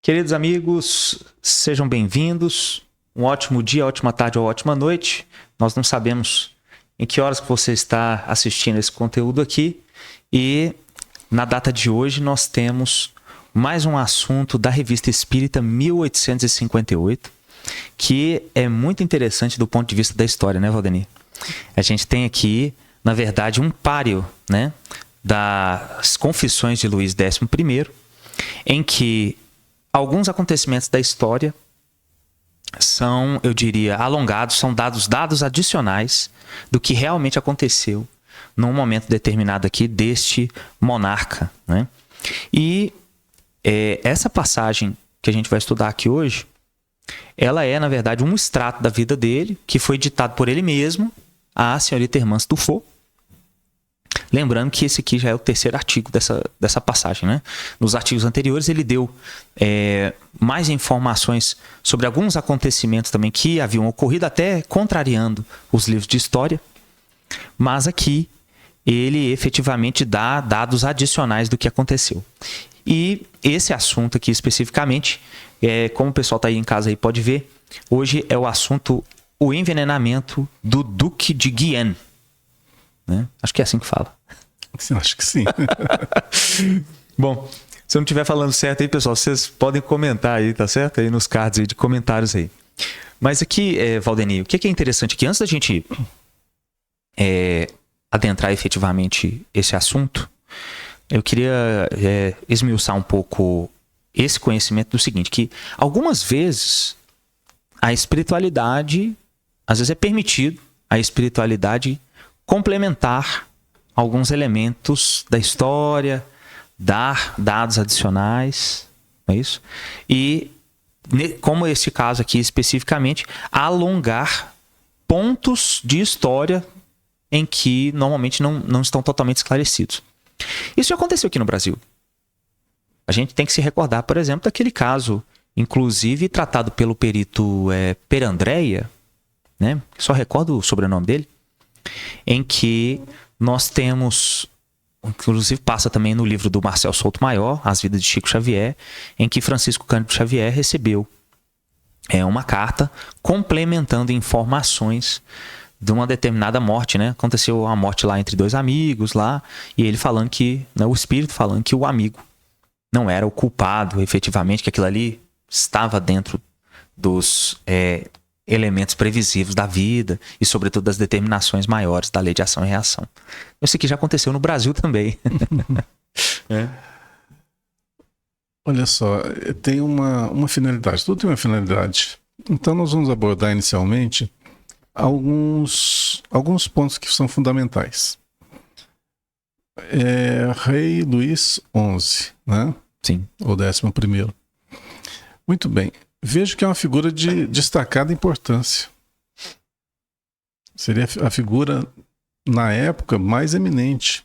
Queridos amigos, sejam bem-vindos. Um ótimo dia, ótima tarde ou ótima noite. Nós não sabemos em que horas que você está assistindo esse conteúdo aqui. E na data de hoje nós temos mais um assunto da Revista Espírita 1858, que é muito interessante do ponto de vista da história, né, Valdemir? A gente tem aqui, na verdade, um páreo, né, das Confissões de Luís XI, em que alguns acontecimentos da história são, eu diria, alongados, são dados adicionais do que realmente aconteceu num momento determinado aqui deste monarca, né? E essa passagem que a gente vai estudar aqui hoje, ela é, na verdade, um extrato da vida dele, que foi ditado por ele mesmo à senhorita Hermance Dufour. Lembrando que esse aqui já é o terceiro artigo dessa passagem, né? Nos artigos anteriores ele deu mais informações sobre alguns acontecimentos também que haviam ocorrido, até contrariando os livros de história. Mas aqui ele efetivamente dá dados adicionais do que aconteceu. E esse assunto aqui especificamente, como o pessoal está aí em casa aí pode ver, hoje é o assunto o envenenamento do Duque de Guienne. Né? Acho que é assim que fala. Acho que sim. Bom, se eu não estiver falando certo aí, pessoal, vocês podem comentar aí, tá certo? Aí nos cards aí de comentários aí. Mas aqui, Valdemir, o que é interessante aqui, antes da gente adentrar efetivamente esse assunto, eu queria esmiuçar um pouco esse conhecimento do seguinte, que algumas vezes a espiritualidade, às vezes é permitido a espiritualidade complementar alguns elementos da história, dar dados adicionais, não é isso? E, como esse caso aqui especificamente, alongar pontos de história em que normalmente não estão totalmente esclarecidos. Isso já aconteceu aqui no Brasil. A gente tem que se recordar, por exemplo, daquele caso, inclusive tratado pelo perito Perandreia, né? Só recordo o sobrenome dele, em que nós temos, inclusive passa também no livro do Marcel Souto Maior, As Vidas de Chico Xavier, em que Francisco Cândido Xavier recebeu uma carta complementando informações de uma determinada morte, né? Aconteceu uma morte lá entre dois amigos lá, e ele falando que, né, o espírito falando que o amigo não era o culpado efetivamente, que aquilo ali estava dentro dos elementos previsíveis da vida e, sobretudo, das determinações maiores da lei de ação e reação. Isso aqui já aconteceu no Brasil também. Olha só, tem uma finalidade, tudo tem uma finalidade. Então nós vamos abordar inicialmente alguns pontos que são fundamentais. Rei Luís XI, né? Sim. O 11º. Muito bem. Vejo que é uma figura de destacada importância. Seria a figura, na época, mais eminente.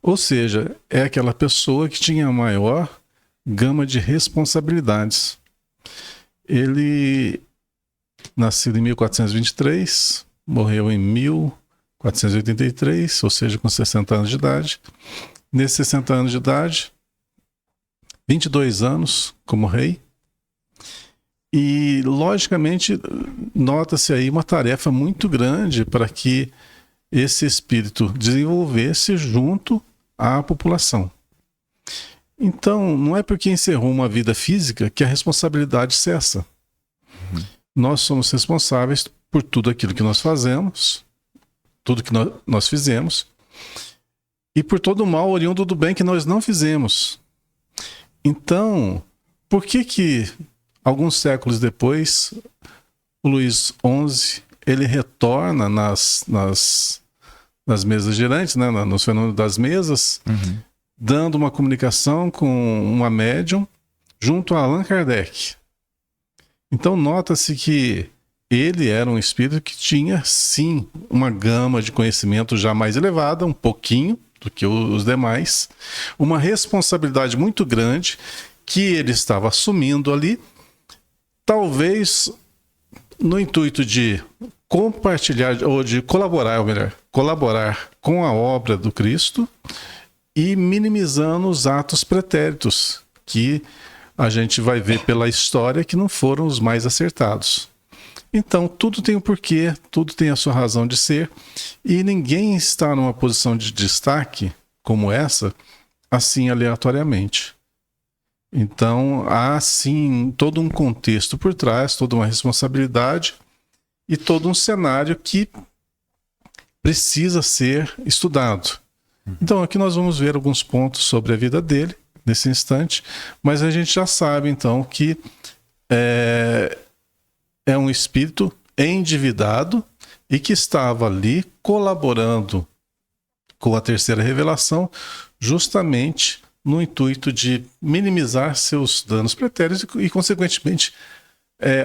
Ou seja, é aquela pessoa que tinha a maior gama de responsabilidades. Ele nasceu em 1423, morreu em 1483, ou seja, com 60 anos de idade. Nesses 60 anos de idade, 22 anos como rei. E, logicamente, nota-se aí uma tarefa muito grande para que esse espírito desenvolvesse junto à população. Então, não é porque encerrou uma vida física que a responsabilidade cessa. Nós somos responsáveis por tudo aquilo que nós fazemos, tudo que nós fizemos, e por todo o mal oriundo do bem que nós não fizemos. Então, por que alguns séculos depois, o Luís XI, ele retorna nas mesas girantes, né, nos fenômenos das mesas, dando uma comunicação com uma médium junto a Allan Kardec. Então nota-se que ele era um espírito que tinha, sim, uma gama de conhecimento já mais elevada, um pouquinho do que os demais, uma responsabilidade muito grande que ele estava assumindo ali, talvez no intuito de compartilhar ou de colaborar, ou melhor, colaborar com a obra do Cristo e minimizando os atos pretéritos que a gente vai ver pela história que não foram os mais acertados. Então, tudo tem um porquê, tudo tem a sua razão de ser, e ninguém está numa posição de destaque como essa, assim aleatoriamente. Então, há sim todo um contexto por trás, toda uma responsabilidade e todo um cenário que precisa ser estudado. Então, aqui nós vamos ver alguns pontos sobre a vida dele, nesse instante, mas a gente já sabe, então, que é um espírito endividado e que estava ali colaborando com a terceira revelação, justamente no intuito de minimizar seus danos pretéritos e consequentemente,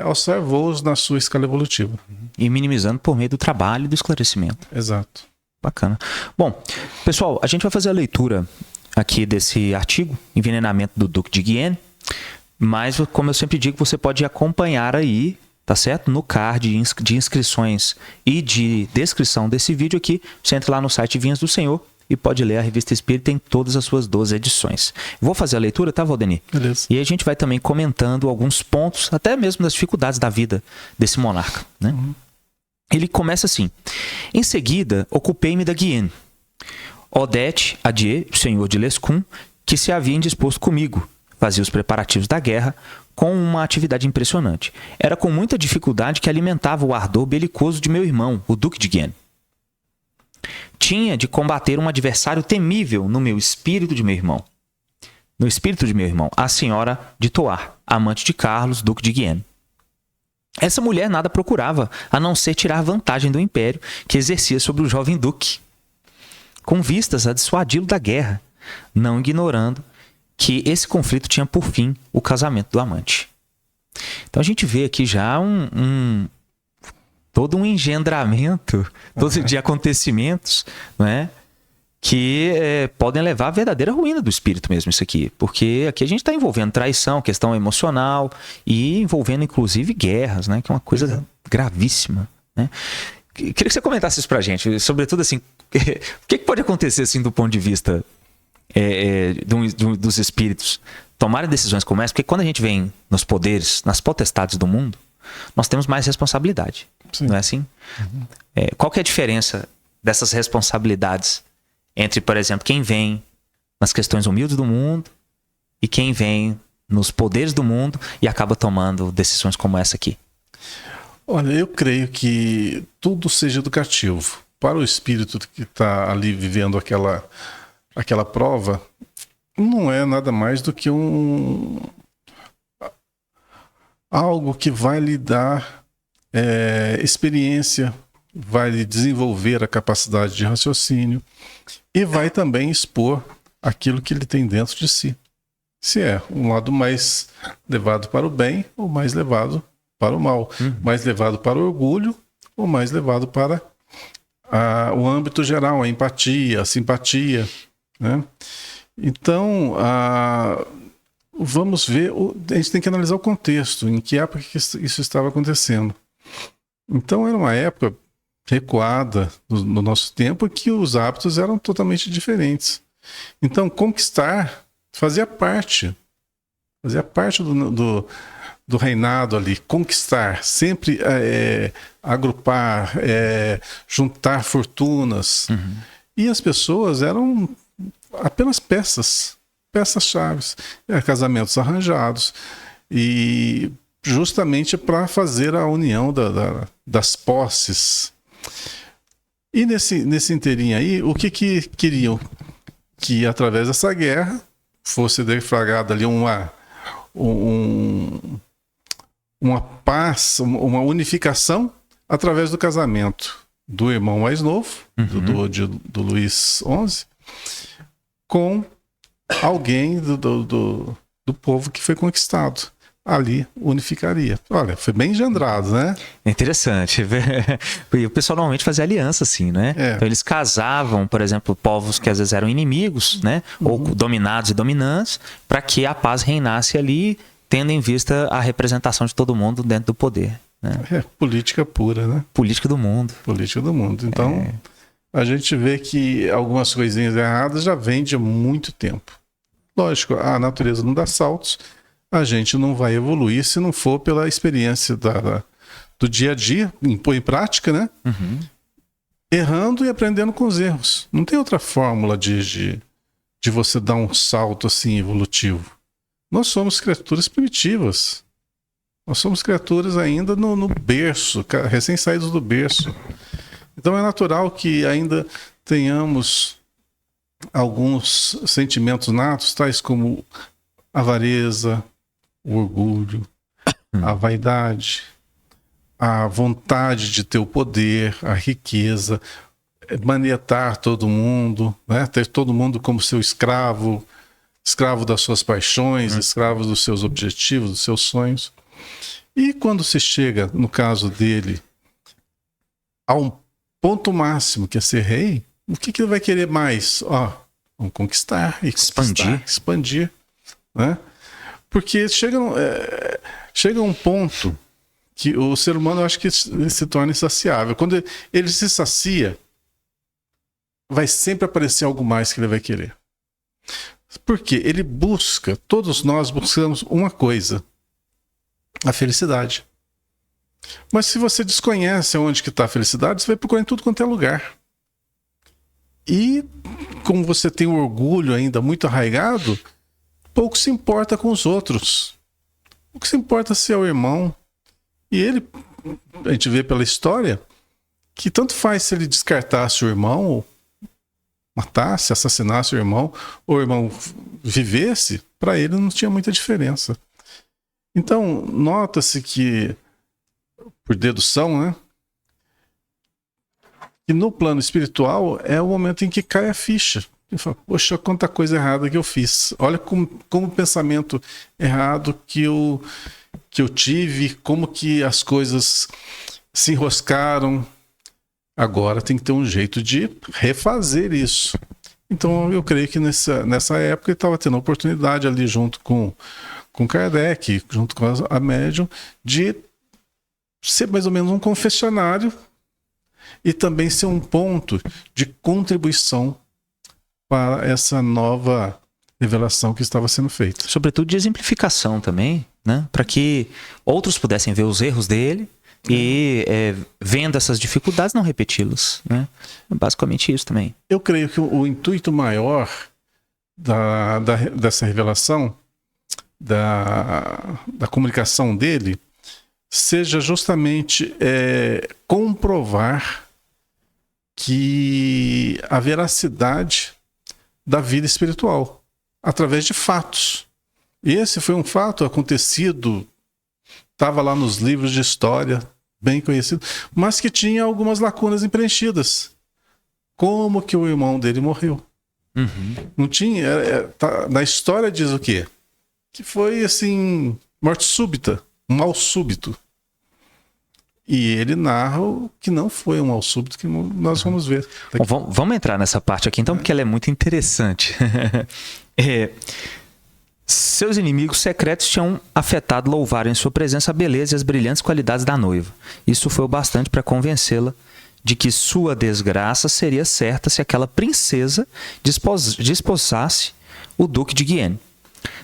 alçar voos na sua escala evolutiva. E minimizando por meio do trabalho e do esclarecimento. Exato. Bacana. Bom, pessoal, a gente vai fazer a leitura aqui desse artigo, Envenenamento do Duque de Guienne, mas, como eu sempre digo, você pode acompanhar aí, tá certo? No card de inscrições e de descrição desse vídeo aqui, você entra lá no site Vinhas do Senhor e pode ler a Revista Espírita em todas as suas 12 edições. Vou fazer a leitura, tá, Valdeni? Beleza. E a gente vai também comentando alguns pontos, até mesmo das dificuldades da vida desse monarca, né? Ele começa assim: em seguida, ocupei-me da Guienne. Odette Adieu, senhor de Lescun, que se havia indisposto comigo, fazia os preparativos da guerra com uma atividade impressionante. Era com muita dificuldade que alimentava o ardor belicoso de meu irmão, o Duque de Guienne. Tinha de combater um adversário temível no espírito de meu irmão, a senhora de Thouars, amante de Carlos, Duque de Guienne. Essa mulher nada procurava, a não ser tirar vantagem do império que exercia sobre o jovem duque, com vistas a dissuadi-lo da guerra, não ignorando que esse conflito tinha por fim o casamento do amante. Então a gente vê aqui já todo um engendramento de acontecimentos, né, que podem levar à verdadeira ruína do espírito mesmo, isso aqui. Porque aqui a gente está envolvendo traição, questão emocional e envolvendo inclusive guerras, né, que é uma coisa gravíssima, né? Queria que você comentasse isso pra gente, sobretudo assim, o que pode acontecer assim do ponto de vista dos espíritos tomarem decisões como essa, porque quando a gente vem nos poderes, nas potestades do mundo, nós temos mais responsabilidade. Sim. Não é assim? Uhum. Qual que é a diferença dessas responsabilidades entre, por exemplo, quem vem nas questões humildes do mundo e quem vem nos poderes do mundo e acaba tomando decisões como essa aqui? Olha, eu creio que tudo seja educativo. Para o espírito que está ali vivendo aquela prova, não é nada mais do que algo que vai lhe dar experiência, vai lhe desenvolver a capacidade de raciocínio e vai também expor aquilo que ele tem dentro de si. Se é um lado mais levado para o bem ou mais levado para o mal, mais levado para o orgulho ou mais levado para o âmbito geral, a empatia, a simpatia, né? Então, vamos ver, a gente tem que analisar o contexto, em que época que isso estava acontecendo. Então, era uma época recuada no nosso tempo em que os hábitos eram totalmente diferentes. Então, conquistar fazia parte do reinado ali, conquistar, sempre agrupar, juntar fortunas. Uhum. E as pessoas eram apenas peças-chaves, casamentos arranjados, e justamente para fazer a união das posses. E nesse inteirinho aí, o que queriam? Que através dessa guerra fosse deflagrada ali uma paz, uma unificação através do casamento do irmão mais novo, do Luís XI, com alguém do povo que foi conquistado. Ali unificaria. Olha, foi bem engendrado, né? É interessante. E o pessoal normalmente fazia aliança assim, né? Então eles casavam, por exemplo, povos que às vezes eram inimigos, né? Ou dominados e dominantes, para que a paz reinasse ali, tendo em vista a representação de todo mundo dentro do poder, né? Política pura, né? Política do mundo. Política do mundo. Então, a gente vê que algumas coisinhas erradas já vêm de muito tempo. Lógico, a natureza não dá saltos, a gente não vai evoluir se não for pela experiência do dia a dia, impor em prática, né? Errando e aprendendo com os erros. Não tem outra fórmula de você dar um salto assim evolutivo. Nós somos criaturas primitivas. Nós somos criaturas ainda no berço, recém-saídos do berço. Então é natural que ainda tenhamos alguns sentimentos natos, tais como a avareza, o orgulho, a vaidade, a vontade de ter o poder, a riqueza, manietar todo mundo, né? Ter todo mundo como seu escravo, escravo das suas paixões, escravo dos seus objetivos, dos seus sonhos. E quando se chega, no caso dele, a um ponto máximo, que é ser rei, o que ele vai querer mais? Vamos conquistar e expandir, né? Porque chega um ponto que o ser humano, eu acho que se torna insaciável. Quando ele se sacia, vai sempre aparecer algo mais que ele vai querer. Porque ele busca, todos nós buscamos uma coisa: a felicidade. Mas se você desconhece onde que está a felicidade, você vai procurar em tudo quanto é lugar. E como você tem o orgulho ainda muito arraigado, pouco se importa com os outros. O que se importa se é o irmão. E ele, a gente vê pela história, que tanto faz se ele descartasse o irmão, ou matasse, assassinasse o irmão, ou o irmão vivesse, para ele não tinha muita diferença. Então, nota-se que, por dedução, né, que no plano espiritual é o momento em que cai a ficha. Ele fala: poxa, quanta coisa errada que eu fiz. Olha como o pensamento errado que eu tive, como que as coisas se enroscaram. Agora tem que ter um jeito de refazer isso. Então eu creio que nessa época ele estava tendo a oportunidade ali junto com Kardec, junto com a médium, de ser mais ou menos um confessionário e também ser um ponto de contribuição para essa nova revelação que estava sendo feita. Sobretudo de exemplificação também, né? Para que outros pudessem ver os erros dele e, vendo essas dificuldades, não repeti-los, né? Basicamente isso também. Eu creio que o intuito maior dessa revelação, da comunicação dele, seja justamente comprovar que a veracidade da vida espiritual, através de fatos. E esse foi um fato acontecido, estava lá nos livros de história, bem conhecido, mas que tinha algumas lacunas impreenchidas. Como que o irmão dele morreu? Não tinha... na história diz o quê? Que foi, assim, morte súbita, um mal súbito. E ele narra que não foi um mal súbito, que nós vamos ver. Bom, vamos entrar nessa parte aqui então, porque ela é muito interessante. Seus inimigos secretos tinham afetado louvar em sua presença a beleza e as brilhantes qualidades da noiva. Isso foi o bastante para convencê-la de que sua desgraça seria certa se aquela princesa desposasse o duque de Guienne.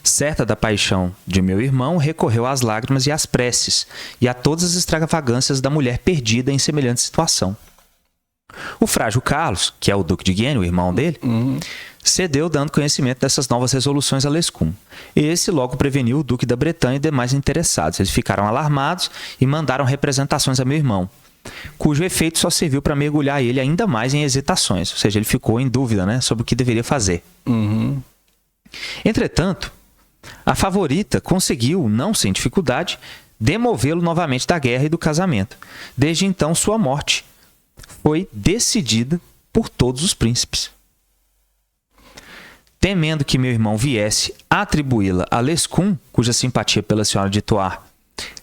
Certa da paixão de meu irmão, recorreu às lágrimas e às preces, e a todas as extravagâncias da mulher perdida em semelhante situação. O frágil Carlos, que é o duque de Guienne, o irmão dele, cedeu dando conhecimento dessas novas resoluções a Lescun. Esse logo preveniu o duque da Bretanha e demais interessados. Eles ficaram alarmados e mandaram representações a meu irmão, cujo efeito só serviu para mergulhar ele ainda mais em hesitações, ou seja, ele ficou em dúvida, né, sobre o que deveria fazer. Entretanto, a favorita conseguiu, não sem dificuldade, demovê-lo novamente da guerra e do casamento. Desde então, sua morte foi decidida por todos os príncipes. Temendo que meu irmão viesse atribuí-la a Lescun, cuja simpatia pela senhora de Thouars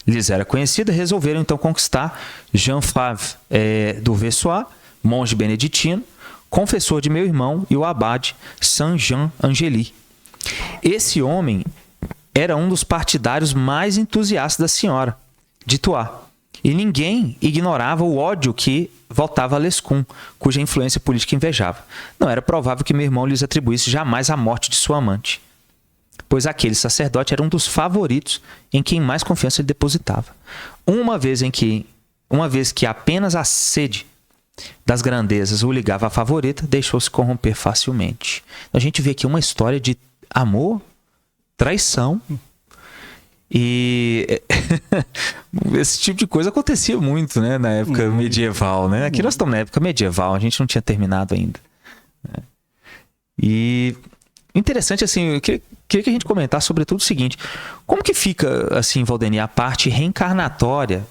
lhes era conhecida, resolveram então conquistar Jean Favre do Versoix, monge beneditino, confessor de meu irmão, e o abade Saint-Jean-Angély. Esse homem era um dos partidários mais entusiastas da senhora de Thouars, e ninguém ignorava o ódio que voltava a Lescun, cuja influência política invejava. Não era provável que meu irmão lhes atribuísse jamais a morte de sua amante. pois aquele sacerdote era um dos favoritos em quem mais confiança ele depositava. Uma vez que apenas a sede das grandezas o ligava à favorita, deixou-se corromper facilmente. A gente vê aqui uma história de amor, traição, e esse tipo de coisa acontecia muito, né, na época medieval, né? Aqui nós estamos na época medieval, a gente não tinha terminado ainda. E interessante, assim, eu queria que a gente comentasse sobretudo o seguinte: como que fica, assim, Valdemir, a parte reencarnatória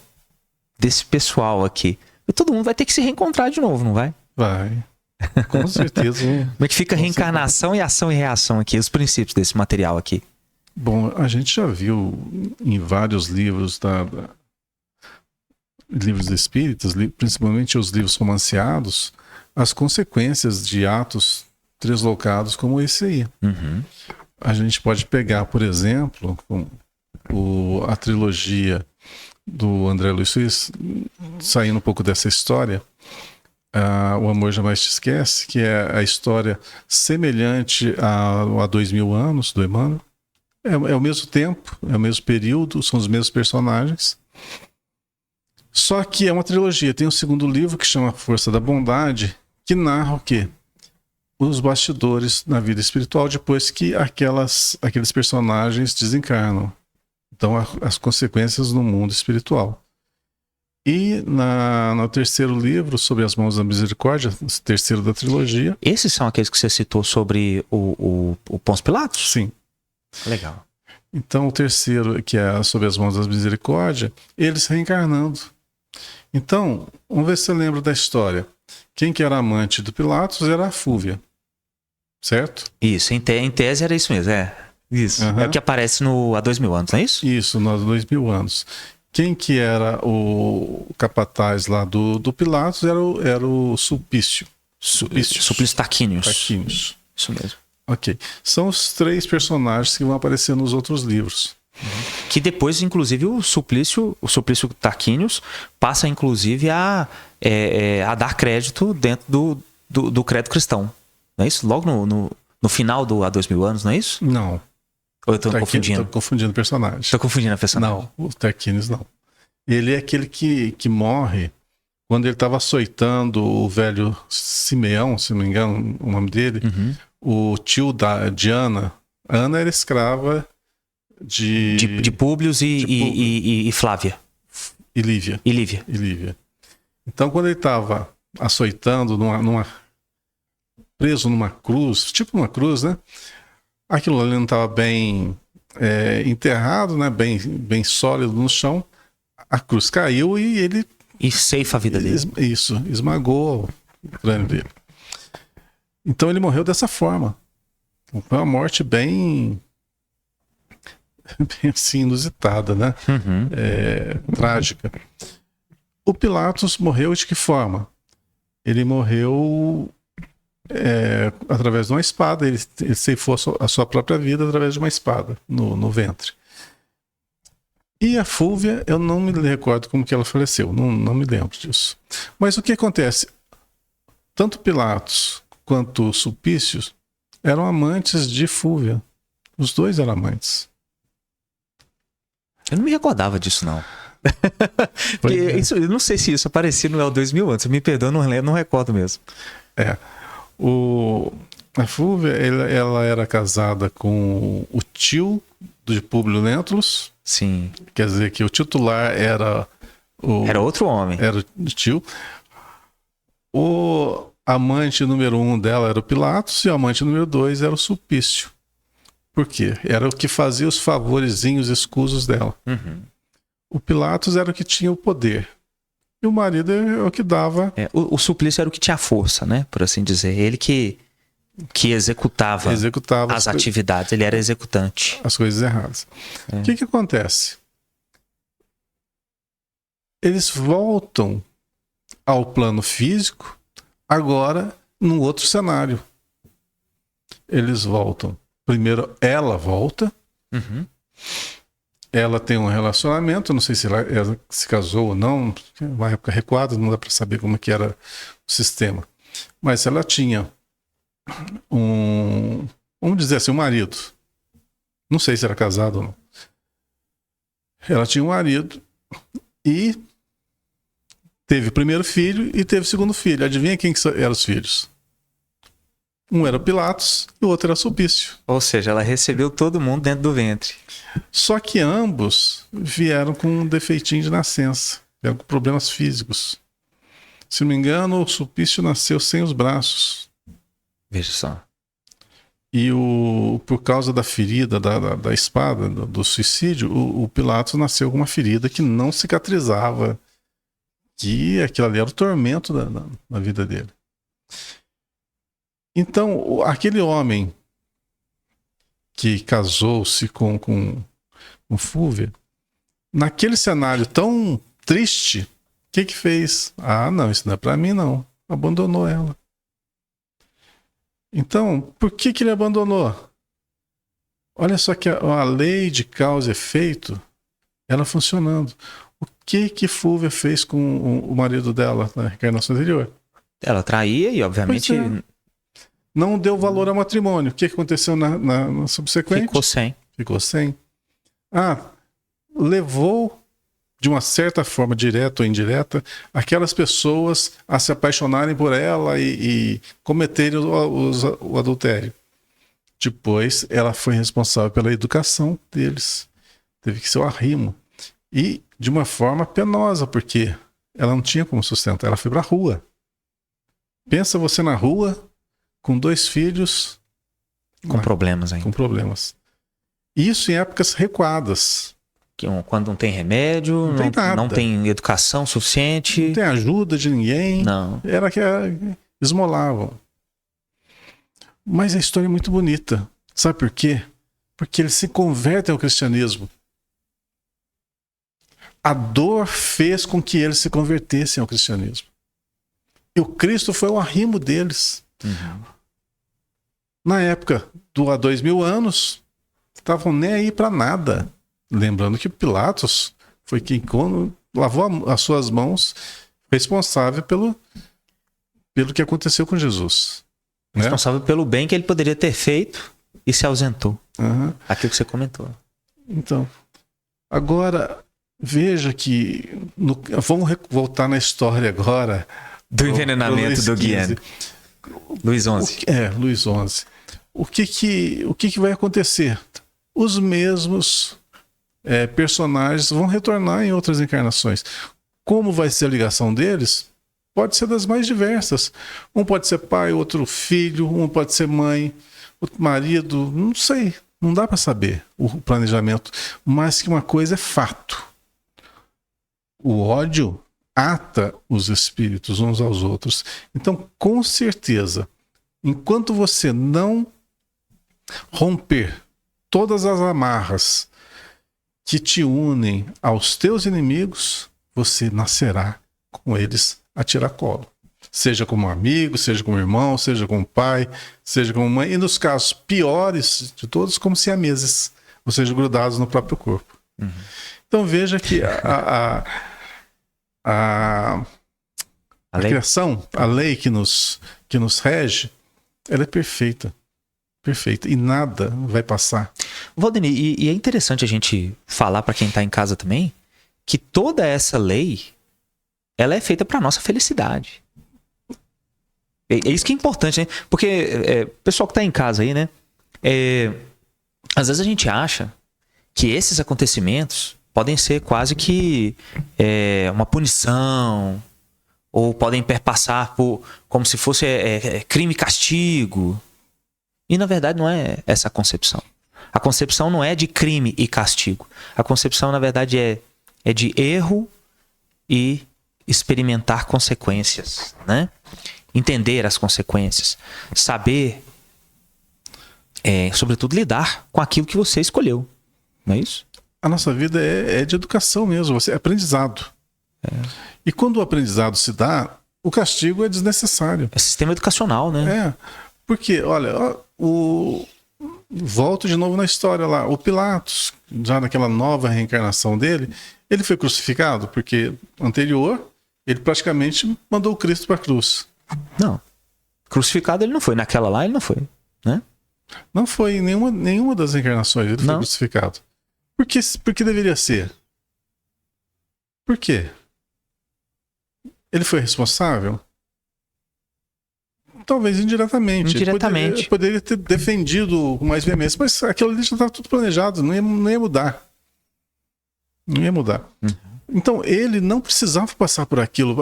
desse pessoal aqui? E todo mundo vai ter que se reencontrar de novo, não vai? Vai. Com certeza. Como é que fica a reencarnação e ação e reação aqui, os princípios desse material aqui? Bom, a gente já viu em vários livros livros espíritas, principalmente os livros romanceados, as consequências de atos translocados como esse aí. Uhum. A gente pode pegar, por exemplo, a trilogia do André Luiz Suisse, saindo um pouco dessa história, O Amor Jamais Te Esquece, que é a história semelhante a 2000 anos, do Emmanuel. É o mesmo tempo, é o mesmo período, são os mesmos personagens. Só que é uma trilogia. Tem um segundo livro que chama Força da Bondade, que narra o quê? Os bastidores na vida espiritual depois que aqueles personagens desencarnam. Então, as consequências no mundo espiritual. E no terceiro livro, Sob as Mãos da Misericórdia, terceiro da trilogia... Esses são aqueles que você citou sobre o Pôncio Pilatos? Sim. Legal. Então, o terceiro, que é Sob as Mãos da Misericórdia, eles reencarnando. Então, vamos ver se você lembra da história. Quem que era amante do Pilatos era a Fúvia. Certo? Isso, em tese era isso mesmo, Isso. Uhum. É o que aparece há 2000 anos, não é isso? Isso, há 2000 anos. Quem que era o capataz lá do Pilatos era o Sulpício. Suplício Tarquínios. Tarquínios. Isso mesmo. Ok. São os três personagens que vão aparecer nos outros livros. Que depois, inclusive, o Suplício Tarquínios passa, inclusive, a dar crédito dentro do credo cristão. Não é isso? Logo no final há 2000 anos, não é isso? Não. Ou eu tô confundindo? Estou confundindo o personagem. Estou confundindo a personagem. Não, o Tarquínios não. Ele é aquele que morre quando ele estava açoitando o velho Simeão, se não me engano o nome dele, o tio de Ana. Ana era escrava de Públio e Flávia. E Lívia. E Lívia. Então, quando ele estava açoitando preso numa cruz, tipo uma cruz, né? Aquilo ali não estava bem enterrado, né? Bem sólido no chão. A cruz caiu e ele... E ceifa a vida dele. Isso, esmagou o crânio dele. Então ele morreu dessa forma. Foi uma morte bem assim, inusitada, né? Trágica. O Pilatos morreu de que forma? Ele morreu... através de uma espada, ele ceifou a sua própria vida através de uma espada no ventre. E a Fúvia, eu não me recordo como que ela faleceu, não me lembro disso. Mas o que acontece? Tanto Pilatos quanto Sulpício eram amantes de Fúvia. Os dois eram amantes. Eu não me recordava disso, não. Porque eu não sei se isso aparecia no El 2000 antes, me perdoa, não recordo mesmo. A Fúvia, ela era casada com o tio de Públio Lentulus. Sim. Quer dizer que o titular era outro homem. Era o tio. O amante número 1 dela era o Pilatos e o amante número 2 era o Sulpício. Por quê? Era o que fazia os favorezinhos escusos dela. O Pilatos era o que tinha o poder. E o marido é o que dava... O Suplício era o que tinha força, né? Por assim dizer. Ele que executava as atividades. Ele era executante. As coisas erradas. O que acontece? Eles voltam ao plano físico, agora num outro cenário. Eles voltam. Primeiro, ela volta. Ela tem um relacionamento, não sei se ela se casou ou não, uma época recuada, não dá para saber como que era o sistema. Mas ela tinha vamos dizer assim, um marido, Não sei se era casada ou não. Ela tinha um marido e teve o primeiro filho e teve o segundo filho. Adivinha quem que eram os filhos? Um era Pilatos e o outro era Sulpício. Ou seja, ela recebeu todo mundo dentro do ventre. Só que ambos vieram com um defeitinho de nascença. Vieram com problemas físicos. Se não me engano, o Sulpício nasceu sem os braços. Veja só. E por causa da ferida da espada, do suicídio, o Pilatos nasceu com uma ferida que não cicatrizava. Que aquilo ali era o tormento da vida dele. Então, aquele homem que casou-se com Fúvia, naquele cenário tão triste, o que fez? Ah, não, isso não é pra mim, não. Abandonou ela. Então, por que ele abandonou? Olha só que a lei de causa e efeito, ela funcionando. O que Fúvia fez com o marido dela na reencarnação anterior? Ela traía e, obviamente, não deu valor ao matrimônio. O que aconteceu na subsequente? Ficou sem. Levou, de uma certa forma, direta ou indireta, aquelas pessoas a se apaixonarem por ela e cometerem o adultério. Depois, ela foi responsável pela educação deles. Teve que ser o arrimo. E de uma forma penosa, porque ela não tinha como sustentar. Ela foi para a rua. Pensa você na rua, com 2 filhos... Com problemas ainda. Com problemas. Isso em épocas recuadas. Quando não tem remédio, não tem educação suficiente. Não tem ajuda de ninguém. Não. Era que esmolavam. Mas a história é muito bonita. Sabe por quê? Porque eles se convertem ao cristianismo. A dor fez com que eles se convertessem ao cristianismo. E o Cristo foi o arrimo deles. Uhum. Na época há 2000 anos, estavam nem aí para nada. Lembrando que Pilatos foi quem lavou as suas mãos, responsável pelo que aconteceu com Jesus. Responsável pelo bem que ele poderia ter feito e se ausentou. Uhum. Aquilo que você comentou. Então, agora, veja que... vamos voltar na história agora... Do envenenamento do Guiane. Luís XI. Luís XI. O que vai acontecer? Os mesmos personagens vão retornar em outras encarnações. Como vai ser a ligação deles? Pode ser das mais diversas. Um pode ser pai, outro filho, um pode ser mãe, outro marido, não sei. Não dá para saber o planejamento. Mas que uma coisa é fato. O ódio ata os espíritos uns aos outros. Então, com certeza, enquanto você não romper todas as amarras que te unem aos teus inimigos, você nascerá com eles a tiracolo. Seja como amigo, seja como irmão, seja como pai, seja como mãe. E nos casos piores de todos, como siameses, ou seja, grudados no próprio corpo. Uhum. Então veja que a criação, a lei que nos rege, ela é perfeita. Perfeita. E nada vai passar. Valdemir, e é interessante a gente falar para quem está em casa também que toda essa lei ela é feita para nossa felicidade. É isso que é importante, né? Porque pessoal que está em casa aí, né? Às vezes a gente acha que esses acontecimentos podem ser quase que uma punição, ou podem perpassar como se fosse crime e castigo. E na verdade não é essa a concepção. A concepção não é de crime e castigo. A concepção, na verdade, é de erro e experimentar consequências, né? Entender as consequências. Saber, sobretudo, lidar com aquilo que você escolheu. Não é isso? A nossa vida é de educação mesmo, é aprendizado. E quando o aprendizado se dá, o castigo é desnecessário. É sistema educacional, né? Porque, olha, volto de novo na história lá. O Pilatos, já naquela nova reencarnação dele, ele foi crucificado porque anterior ele praticamente mandou o Cristo para a cruz. Não. Crucificado ele não foi. Naquela lá ele não foi, né? Não foi em nenhuma das encarnações ele foi crucificado. Por que deveria ser? Por quê? Ele foi responsável? Talvez indiretamente. Indiretamente. Poderia ter defendido com mais veemência, mas aquilo ali já estava tudo planejado, não ia mudar. Não ia mudar. Então, ele não precisava passar por aquilo,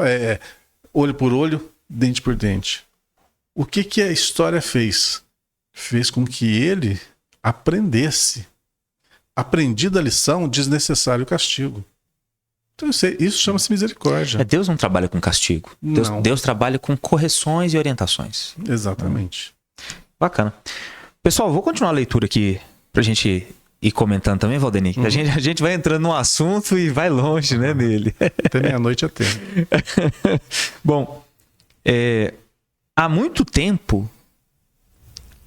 olho por olho, dente por dente. O que a história fez? Fez com que ele aprendesse. Aprendida a lição, desnecessário castigo. Então, isso chama-se misericórdia. Deus não trabalha com castigo. Deus trabalha com correções e orientações. Exatamente. Bacana. Pessoal, vou continuar a leitura aqui pra gente ir comentando também, Valdeni. A gente vai entrando num assunto e vai longe, né, nele. Até meia-noite até. Bom, há muito tempo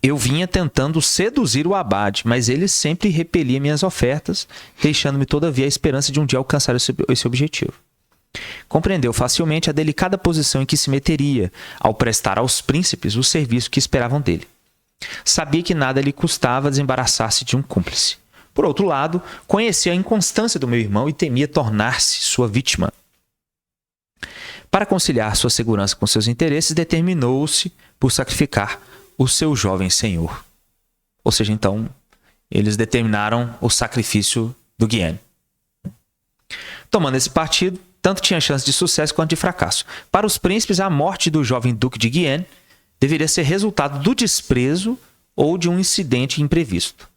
eu vinha tentando seduzir o abade, mas ele sempre repelia minhas ofertas, deixando-me todavia a esperança de um dia alcançar esse objetivo. Compreendeu facilmente a delicada posição em que se meteria ao prestar aos príncipes o serviço que esperavam dele. Sabia que nada lhe custava desembaraçar-se de um cúmplice. Por outro lado, conhecia a inconstância do meu irmão e temia tornar-se sua vítima. Para conciliar sua segurança com seus interesses, determinou-se por sacrificar o seu jovem senhor. Ou seja, então, eles determinaram o sacrifício do Guienne. Tomando esse partido, tanto tinha chance de sucesso quanto de fracasso. Para os príncipes, a morte do jovem duque de Guienne deveria ser resultado do desprezo ou de um incidente imprevisto.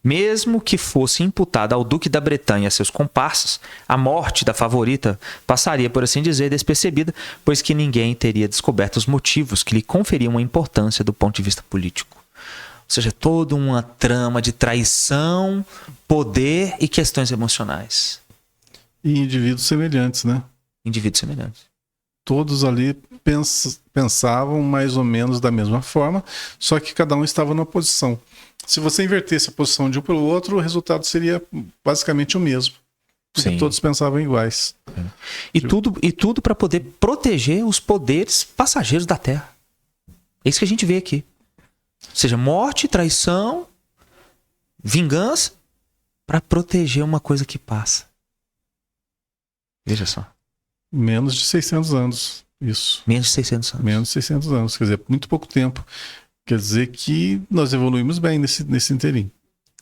Mesmo que fosse imputada ao duque da Bretanha e a seus comparsas, a morte da favorita passaria, por assim dizer, despercebida, pois que ninguém teria descoberto os motivos que lhe conferiam uma importância do ponto de vista político. Ou seja, toda uma trama de traição, poder e questões emocionais. E indivíduos semelhantes, né? Indivíduos semelhantes. Todos ali pensavam mais ou menos da mesma forma, só que cada um estava numa posição. Se você invertesse a posição de um para o outro, o resultado seria basicamente o mesmo. Porque Sim. todos pensavam iguais. E tudo para poder proteger os poderes passageiros da Terra. É isso que a gente vê aqui. Ou seja, morte, traição, vingança, para proteger uma coisa que passa. Veja só. Menos de 600 anos, isso. Menos de 600 anos. Menos de 600 anos, quer dizer, muito pouco tempo. Quer dizer que nós evoluímos bem nesse inteirinho.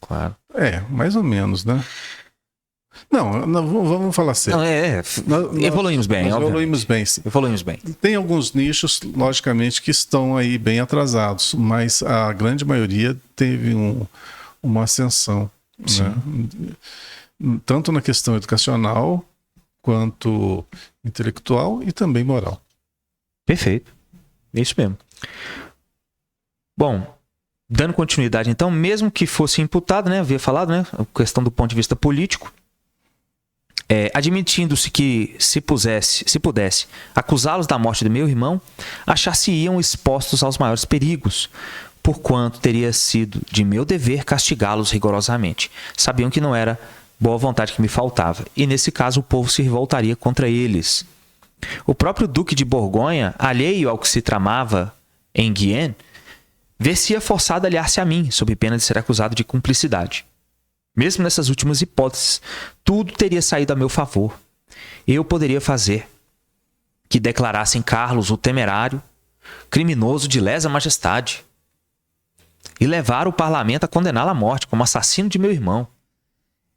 Claro. Mais ou menos, né? Não, vamos falar sério. Evoluímos bem, nós obviamente. evoluímos bem, sim. Evoluímos bem. Tem alguns nichos, logicamente, que estão aí bem atrasados, mas a grande maioria teve uma ascensão. Né? Tanto na questão educacional, quanto intelectual e também moral. Perfeito. É isso mesmo. Bom, dando continuidade então, mesmo que fosse imputado, né, havia falado, né, a questão do ponto de vista político, admitindo-se que se pudesse acusá-los da morte do meu irmão, achar-se-iam expostos aos maiores perigos, porquanto teria sido de meu dever castigá-los rigorosamente. Sabiam que não era boa vontade que me faltava, e nesse caso o povo se revoltaria contra eles. O próprio duque de Borgonha, alheio ao que se tramava em Guienne, ver-se-ia forçado a aliar-se a mim, sob pena de ser acusado de cumplicidade. Mesmo nessas últimas hipóteses, tudo teria saído a meu favor. Eu poderia fazer que declarassem Carlos o temerário, criminoso de lesa majestade, e levar o parlamento a condená-lo à morte como assassino de meu irmão.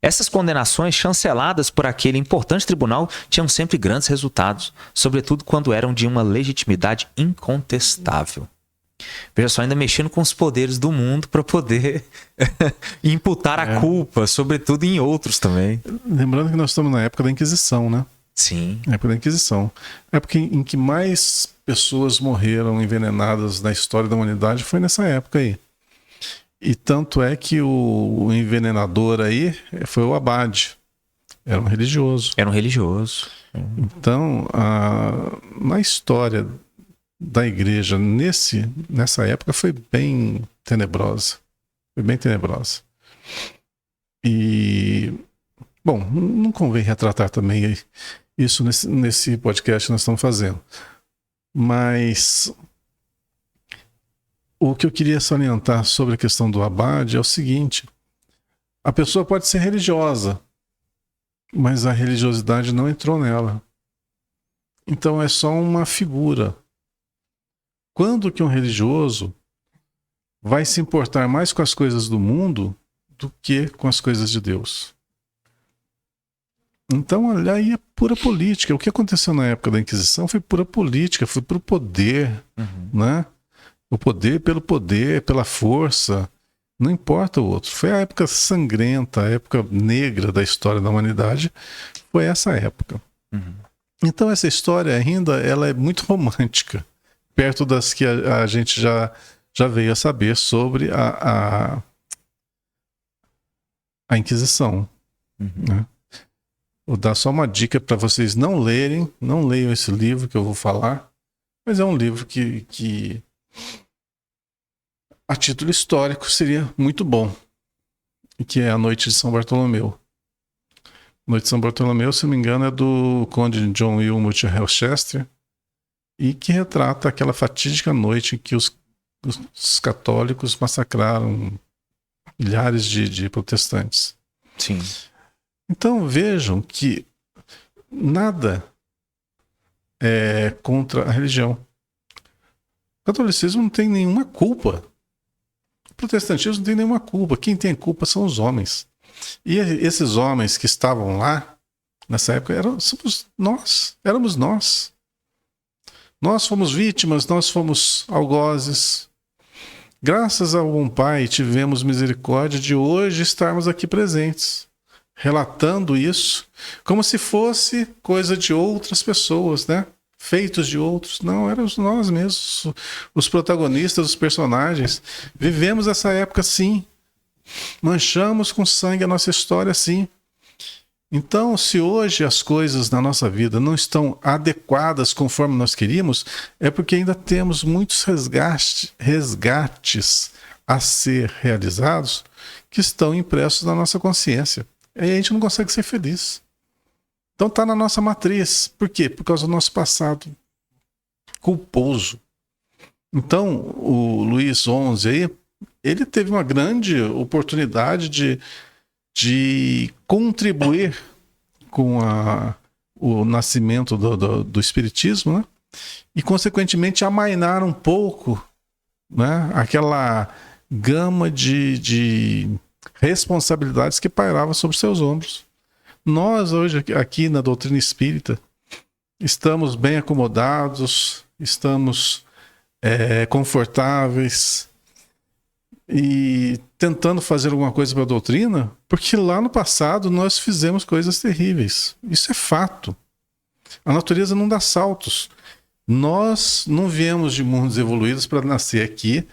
Essas condenações, chanceladas por aquele importante tribunal, tinham sempre grandes resultados, sobretudo quando eram de uma legitimidade incontestável. Veja só, ainda mexendo com os poderes do mundo para poder imputar a culpa, sobretudo em outros também. Lembrando que nós estamos na época da Inquisição, né? Sim. Época da Inquisição. Época em que mais pessoas morreram envenenadas na história da humanidade foi nessa época aí. E tanto é que o envenenador aí foi o abade. Era um religioso. Era um religioso. Então, na história da igreja nessa época foi bem tenebrosa. Foi bem tenebrosa. E, bom, não convém retratar também isso nesse podcast que nós estamos fazendo. Mas o que eu queria salientar sobre a questão do abade é o seguinte: a pessoa pode ser religiosa, mas a religiosidade não entrou nela. Então é só uma figura. Quando que um religioso vai se importar mais com as coisas do mundo do que com as coisas de Deus? Então, olha, aí é pura política. O que aconteceu na época da Inquisição foi pura política, foi puro poder, né? O poder pelo poder, pela força, não importa o outro. Foi a época sangrenta, a época negra da história da humanidade, foi essa época. Então essa história ainda ela é muito romântica, perto das que a gente já veio a saber sobre a Inquisição. Né? Vou dar só uma dica para vocês não lerem, não leiam esse livro que eu vou falar, mas é um livro que a título histórico seria muito bom, que é A Noite de São Bartolomeu. Noite de São Bartolomeu, se não me engano, é do Conde John Wilmot Rochester, e que retrata aquela fatídica noite em que os católicos massacraram milhares de protestantes. Sim. Então vejam que nada é contra a religião. O catolicismo não tem nenhuma culpa. O protestantismo não tem nenhuma culpa. Quem tem culpa são os homens. E esses homens que estavam lá, nessa época, éramos nós. Nós fomos vítimas, nós fomos algozes. Graças ao bom Pai, tivemos misericórdia de hoje estarmos aqui presentes, relatando isso, como se fosse coisa de outras pessoas, né? Feitos de outros. Não, éramos nós mesmos, os protagonistas, os personagens. Vivemos essa época, sim. Manchamos com sangue a nossa história, sim. Então, se hoje as coisas na nossa vida não estão adequadas conforme nós queríamos, é porque ainda temos muitos resgates a ser realizados que estão impressos na nossa consciência. E aí a gente não consegue ser feliz. Então está na nossa matriz. Por quê? Por causa do nosso passado culposo. Então, o Luís XI aí, ele teve uma grande oportunidade de contribuir com o nascimento do Espiritismo, né? E, consequentemente, amainar um pouco, né? Aquela gama de responsabilidades que pairava sobre seus ombros. Nós, hoje, aqui na doutrina espírita, estamos bem acomodados, estamos confortáveis, e tentando fazer alguma coisa para a doutrina, porque lá no passado nós fizemos coisas terríveis. Isso é fato. A natureza não dá saltos. Nós não viemos de mundos evoluídos para nascer aqui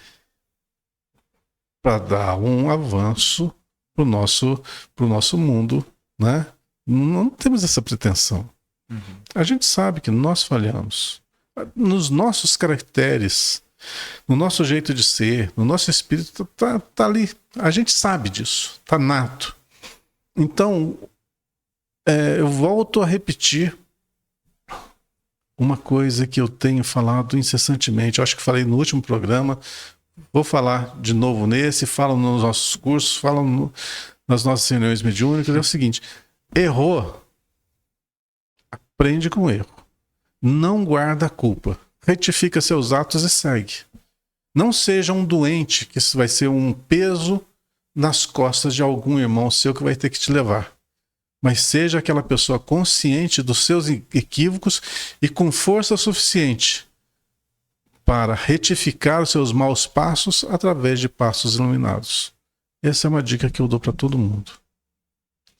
para dar um avanço para o nosso mundo, né? Não temos essa pretensão. A gente sabe que nós falhamos. Nos nossos caracteres, no nosso jeito de ser, no nosso espírito, tá ali. A gente sabe disso, tá nato. Então, eu volto a repetir uma coisa que eu tenho falado incessantemente. Eu acho que falei no último programa, vou falar de novo nesse, falo nos nossos cursos, falo nas nossas reuniões mediúnicas. É o seguinte: errou, aprende com o erro. Não guarda a culpa. Retifica seus atos e segue. Não seja um doente que isso vai ser um peso nas costas de algum irmão seu que vai ter que te levar. Mas seja aquela pessoa consciente dos seus equívocos e com força suficiente para retificar os seus maus passos através de passos iluminados. Essa é uma dica que eu dou para todo mundo.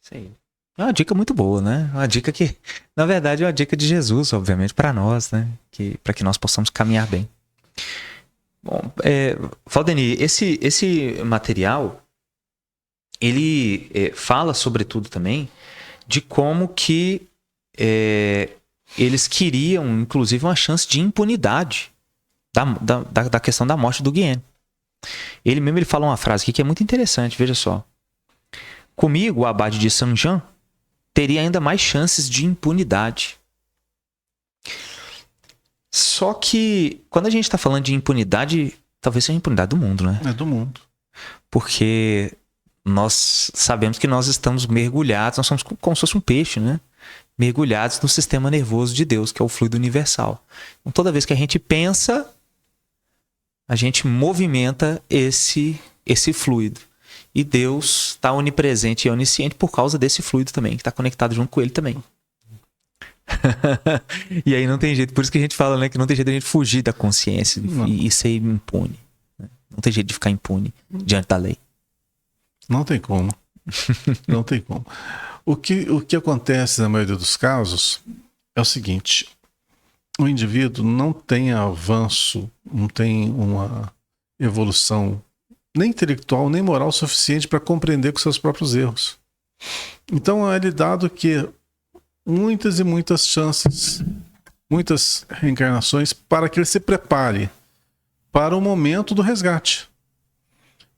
Sim. É uma dica muito boa, né? Uma dica que, na verdade, é uma dica de Jesus, obviamente, para nós, né? Para que nós possamos caminhar bem. Bom, Valdenir, esse material, ele fala, sobretudo, também, de como que eles queriam, inclusive, uma chance de impunidade da questão da morte do Guiene. Ele fala uma frase aqui que é muito interessante, veja só. Comigo, o abade de Saint-Jean teria ainda mais chances de impunidade. Só que, quando a gente está falando de impunidade, talvez seja a impunidade do mundo, né? É do mundo. Porque nós sabemos que nós estamos mergulhados, nós somos como se fosse um peixe, né? Mergulhados no sistema nervoso de Deus, que é o fluido universal. Então, toda vez que a gente pensa, a gente movimenta esse fluido. E Deus está onipresente e onisciente por causa desse fluido também, que está conectado junto com ele também. E aí não tem jeito, por isso que a gente fala, né, que não tem jeito de a gente fugir da consciência e ser impune. Não tem jeito de ficar impune diante da lei. Não tem como. Não tem como. O que acontece na maioria dos casos é o seguinte: o indivíduo não tem avanço, não tem uma evolução nem intelectual, nem moral suficiente para compreender com seus próprios erros. Então é lhe dado que muitas e muitas chances, muitas reencarnações para que ele se prepare para o momento do resgate.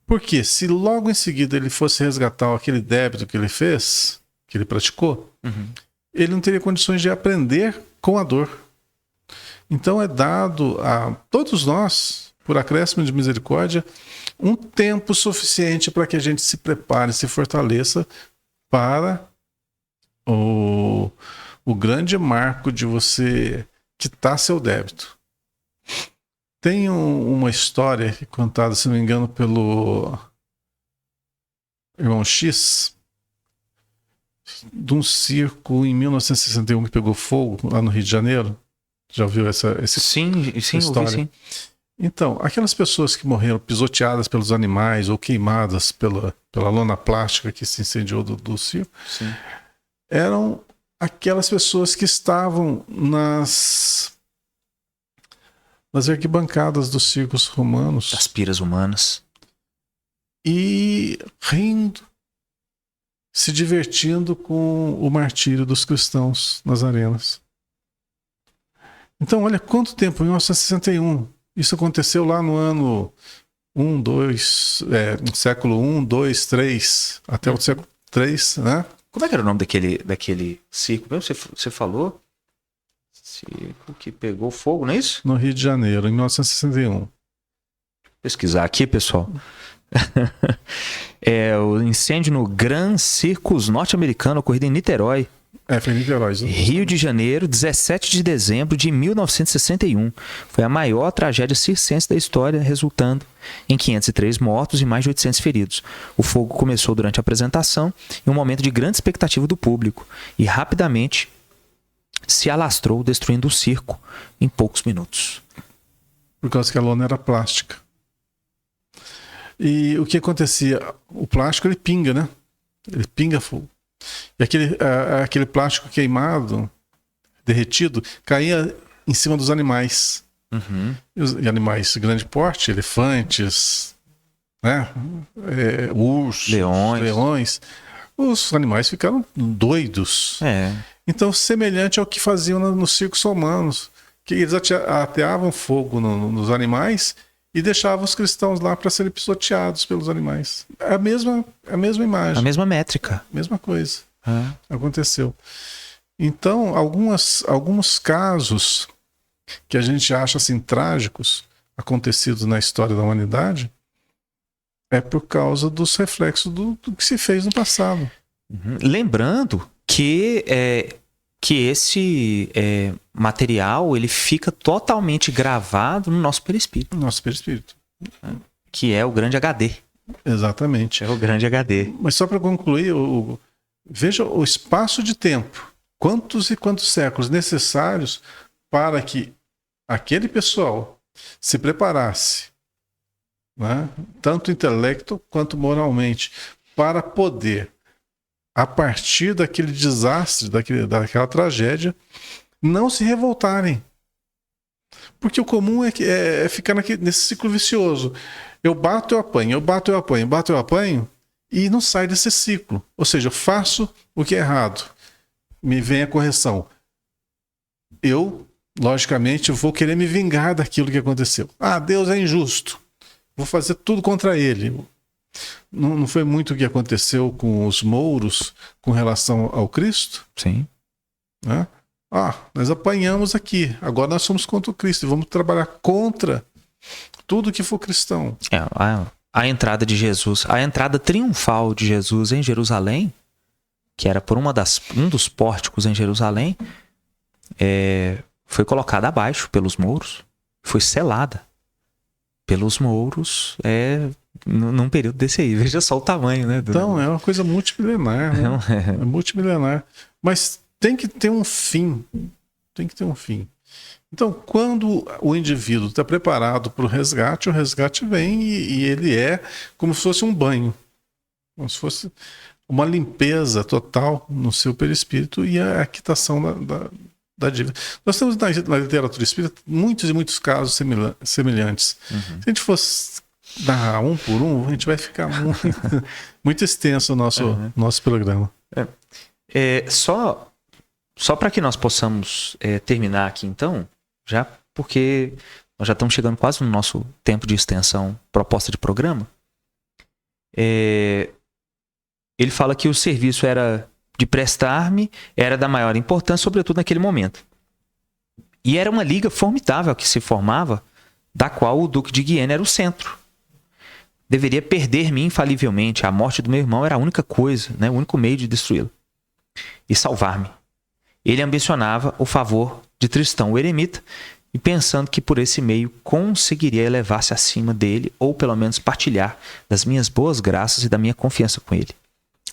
Porque se logo em seguida ele fosse resgatar aquele débito que ele fez, que ele praticou, ele não teria condições de aprender com a dor. Então é dado a todos nós, por acréscimo de misericórdia, um tempo suficiente para que a gente se prepare, se fortaleça para o grande marco de você quitar seu débito. Tem uma história contada, se não me engano, pelo irmão X, de um circo em 1961 que pegou fogo lá no Rio de Janeiro. Já ouviu essa sim, história? Ouvi, sim. Então, aquelas pessoas que morreram pisoteadas pelos animais ou queimadas pela lona plástica que se incendiou do circo, Sim. eram aquelas pessoas que estavam nas arquibancadas dos circos romanos. Das piras humanas. E rindo, se divertindo com o martírio dos cristãos nas arenas. Então, olha quanto tempo, em 1961. Isso aconteceu lá no ano 1, 2, século 1, 2, 3, até o século 3, né? Como é que era o nome daquele circo? Você falou? Circo que pegou fogo, não é isso? No Rio de Janeiro, em 1961. Pesquisar aqui, pessoal. É o incêndio no Gran Circus norte-americano ocorrido em Niterói. Foi em Niterói. Rio de Janeiro, 17 de dezembro de 1961. Foi a maior tragédia circense da história, resultando em 503 mortos e mais de 800 feridos. O fogo começou durante a apresentação, em um momento de grande expectativa do público, e rapidamente se alastrou, destruindo o circo em poucos minutos. Por causa que a lona era plástica. E o que acontecia? O plástico, ele pinga, né? Ele pinga fogo. E aquele plástico queimado, derretido, caía em cima dos animais. E animais de grande porte, elefantes, né? Ursos, leões. Os animais ficaram doidos. Então, semelhante ao que faziam nos circos romanos, que eles ateavam fogo nos animais e deixavam os cristãos lá para serem pisoteados pelos animais. É a mesma imagem. A mesma métrica. Mesma coisa. Aconteceu. Então, alguns casos que a gente acha assim trágicos, acontecidos na história da humanidade, é por causa dos reflexos do que se fez no passado. Lembrando que esse material ele fica totalmente gravado no nosso perispírito. No nosso perispírito. Que é o grande HD. Exatamente. É o grande HD. Mas só para concluir, veja o espaço de tempo. Quantos e quantos séculos necessários para que aquele pessoal se preparasse, né, tanto intelecto quanto moralmente, para poder, a partir daquele desastre, daquela tragédia, não se revoltarem. Porque o comum é ficar nesse ciclo vicioso. Eu bato, eu apanho, eu bato, eu apanho, bato, eu apanho, e não sai desse ciclo. Ou seja, eu faço o que é errado, me vem a correção. Eu, logicamente, vou querer me vingar daquilo que aconteceu. Deus é injusto. Vou fazer tudo contra ele. Não foi muito o que aconteceu com os mouros com relação ao Cristo? Sim. Né? Nós apanhamos aqui. Agora nós somos contra o Cristo e vamos trabalhar contra tudo que for cristão. A entrada de Jesus, a entrada triunfal de Jesus em Jerusalém, que era por um dos pórticos em Jerusalém, foi colocada abaixo pelos mouros, foi selada pelos mouros num período desse aí. Veja só o tamanho, né? Então, é uma coisa multimilenar, né? É multimilenar. Mas tem que ter um fim. Tem que ter um fim. Então, quando o indivíduo está preparado para o resgate vem e ele é como se fosse um banho. Como se fosse uma limpeza total no seu perispírito e a quitação da dívida. Nós temos na literatura espírita muitos e muitos casos semelhantes. Uhum. Se a gente fosse narrar um por um, a gente vai ficar muito extenso o nosso programa. Só para que nós possamos terminar aqui, então, já porque nós já estamos chegando quase no nosso tempo de extensão proposta de programa, ele fala que o serviço era de prestar-me, era da maior importância, sobretudo naquele momento. E era uma liga formidável que se formava, da qual o Duque de Guienne era o centro. Deveria perder-me infalivelmente. A morte do meu irmão era a única coisa, né, o único meio de destruí-lo e salvar-me. Ele ambicionava o favor de Tristão, o eremita, e pensando que por esse meio conseguiria elevar-se acima dele, ou pelo menos partilhar das minhas boas graças e da minha confiança com ele.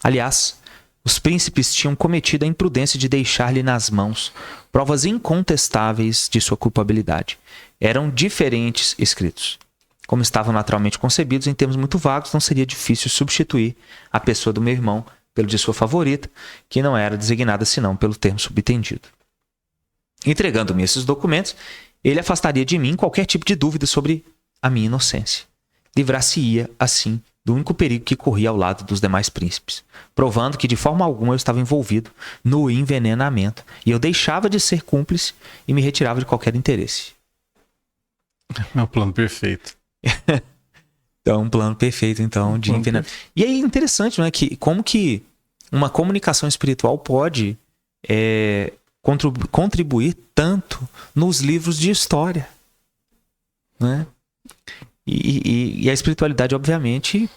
Aliás, os príncipes tinham cometido a imprudência de deixar-lhe nas mãos provas incontestáveis de sua culpabilidade. Eram diferentes escritos. Como estavam naturalmente concebidos em termos muito vagos, não seria difícil substituir a pessoa do meu irmão pelo de sua favorita, que não era designada senão pelo termo subentendido. Entregando-me esses documentos, ele afastaria de mim qualquer tipo de dúvida sobre a minha inocência. Livrar-se-ia, assim, do único perigo que corria ao lado dos demais príncipes, provando que de forma alguma eu estava envolvido no envenenamento, e eu deixava de ser cúmplice e me retirava de qualquer interesse. É um plano perfeito. Então, um plano perfeito, então, de envenenamento. E aí, interessante, né, que como que uma comunicação espiritual pode contribuir tanto nos livros de história, né? E a espiritualidade, obviamente,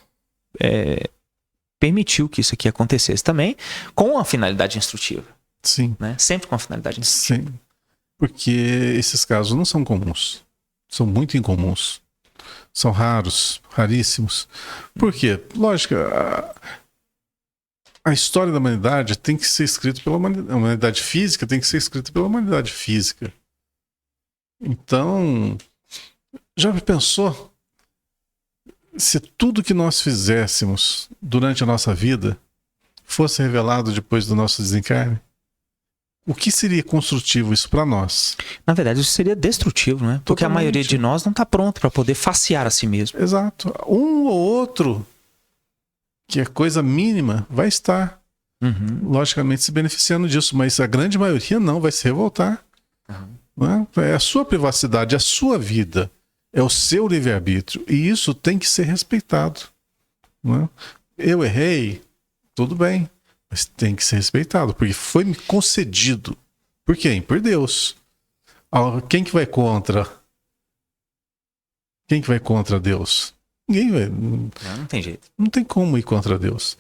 permitiu que isso aqui acontecesse também, com a finalidade instrutiva. Sim. Né? Sempre com a finalidade instrutiva. Sim. Porque esses casos não são comuns. São muito incomuns. São raros, raríssimos. Por quê? Lógico, a história da humanidade tem que ser escrita pela humanidade. A humanidade física tem que ser escrita pela humanidade física. Então, já pensou se tudo que nós fizéssemos durante a nossa vida fosse revelado depois do nosso desencarne? O que seria construtivo isso para nós? Na verdade, isso seria destrutivo, né? Porque Totalmente. a maioria de nós não está pronto para poder facear a si mesmo. Exato. Um ou outro, que é coisa mínima, vai estar, logicamente, se beneficiando disso, mas a grande maioria não, vai se revoltar. Né? É a sua privacidade, é a sua vida, é o seu livre-arbítrio, e isso tem que ser respeitado. Né? Eu errei, tudo bem, mas tem que ser respeitado, porque foi me concedido. Por quem? Por Deus. Quem que vai contra? Quem que vai contra Deus? Ninguém vai. Não tem jeito. Não tem como ir contra Deus.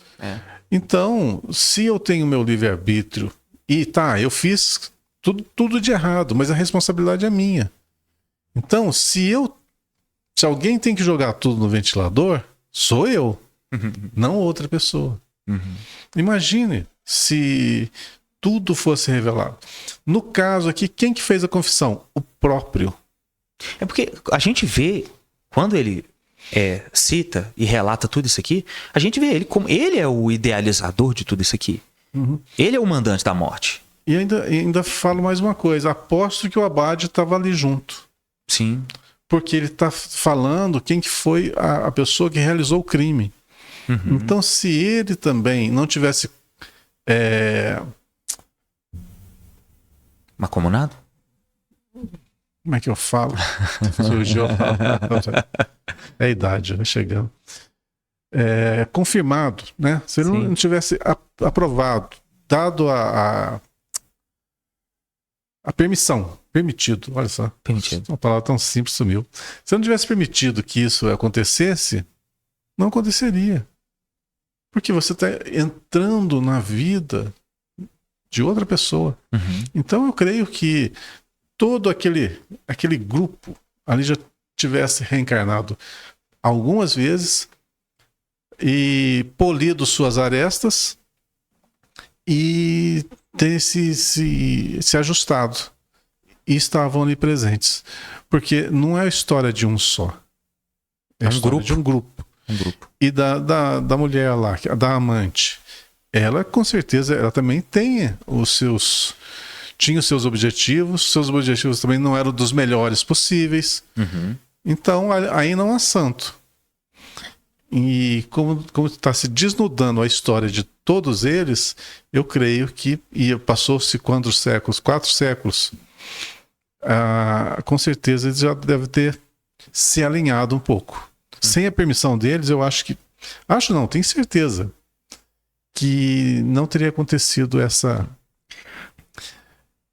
Então, se eu tenho meu livre-arbítrio e eu fiz tudo de errado, mas a responsabilidade é minha. Então, se alguém tem que jogar tudo no ventilador, sou eu, não outra pessoa. Imagine se tudo fosse revelado. No caso aqui, quem que fez a confissão? O próprio. É porque a gente vê, quando ele cita e relata tudo isso aqui, a gente vê ele como ele é o idealizador de tudo isso aqui. Ele é o mandante da morte. E ainda falo mais uma coisa. Aposto que o Abade estava ali junto. Sim. Porque ele está falando quem que foi a pessoa que realizou o crime. Então, se ele também não tivesse Macomunado? Como é que eu falo? Surgiu a palavra. É a idade, vai chegando. Confirmado, né? Se ele não tivesse aprovado, dado a permissão permitido, olha só. Permitido. Uma palavra tão simples sumiu. Se eu não tivesse permitido que isso acontecesse, não aconteceria. Porque você está entrando na vida de outra pessoa. Uhum. Então eu creio que todo aquele grupo ali já tivesse reencarnado algumas vezes e polido suas arestas e ter se ajustado. E estavam ali presentes. Porque não é a história de um só. É um grupo. De um grupo. Um grupo. E da mulher lá, da amante. Ela, com certeza, ela também tinha os seus objetivos. Seus objetivos também não eram dos melhores possíveis. Uhum. Então, aí não há santo. E como está se desnudando a história de todos eles, eu creio que passou-se quantos séculos? 4 séculos. Com certeza eles já devem ter se alinhado um pouco. Sem a permissão deles, eu acho que... Acho não, tenho certeza que não teria acontecido essa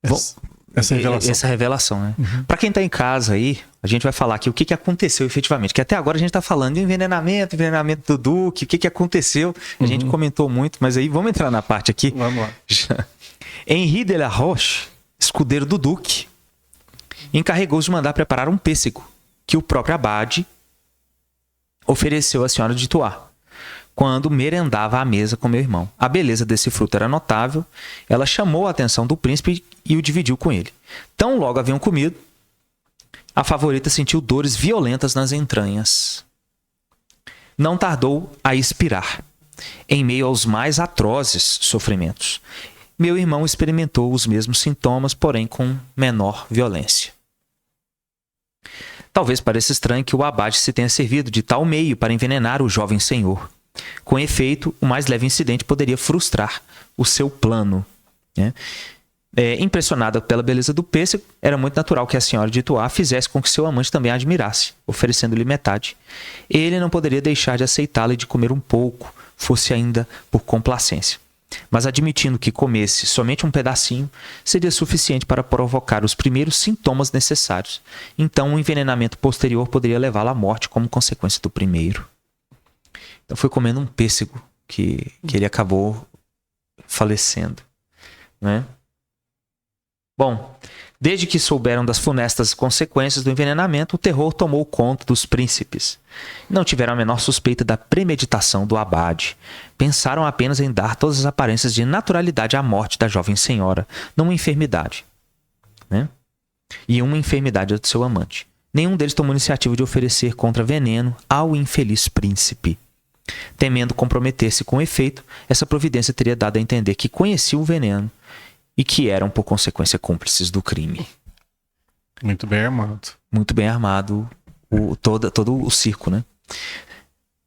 revelação. Essa revelação, né? Uhum. Para quem tá em casa aí, a gente vai falar aqui o que aconteceu efetivamente. Que até agora a gente tá falando de envenenamento do Duque, o que aconteceu. A gente comentou muito, mas aí vamos entrar na parte aqui. Vamos lá. Henri de la Roche, escudeiro do Duque, encarregou-se de mandar preparar um pêssego que o próprio abade ofereceu à senhora de Tours, quando merendava à mesa com meu irmão. A beleza desse fruto era notável. Ela chamou a atenção do príncipe e o dividiu com ele. Tão logo haviam comido, a favorita sentiu dores violentas nas entranhas. Não tardou a expirar, em meio aos mais atrozes sofrimentos. Meu irmão experimentou os mesmos sintomas, porém com menor violência. Talvez pareça estranho que o abade se tenha servido de tal meio para envenenar o jovem senhor. Com efeito, o mais leve incidente poderia frustrar o seu plano, né? Impressionada pela beleza do pêssego, era muito natural que a senhora de Tours fizesse com que seu amante também a admirasse, oferecendo-lhe metade. Ele não poderia deixar de aceitá-la e de comer um pouco, fosse ainda por complacência. Mas admitindo que comesse somente um pedacinho, seria suficiente para provocar os primeiros sintomas necessários. Então, um envenenamento posterior poderia levá-la à morte como consequência do primeiro. Então, foi comendo um pêssego que ele acabou falecendo, né? Bom, desde que souberam das funestas consequências do envenenamento, o terror tomou conta dos príncipes. Não tiveram a menor suspeita da premeditação do abade. Pensaram apenas em dar todas as aparências de naturalidade à morte da jovem senhora, numa enfermidade, né? E uma enfermidade do seu amante. Nenhum deles tomou iniciativa de oferecer contra-veneno ao infeliz príncipe. Temendo comprometer-se com o efeito, essa providência teria dado a entender que conhecia o veneno e que eram, por consequência, cúmplices do crime. Muito bem armado. Muito bem armado todo o circo, né?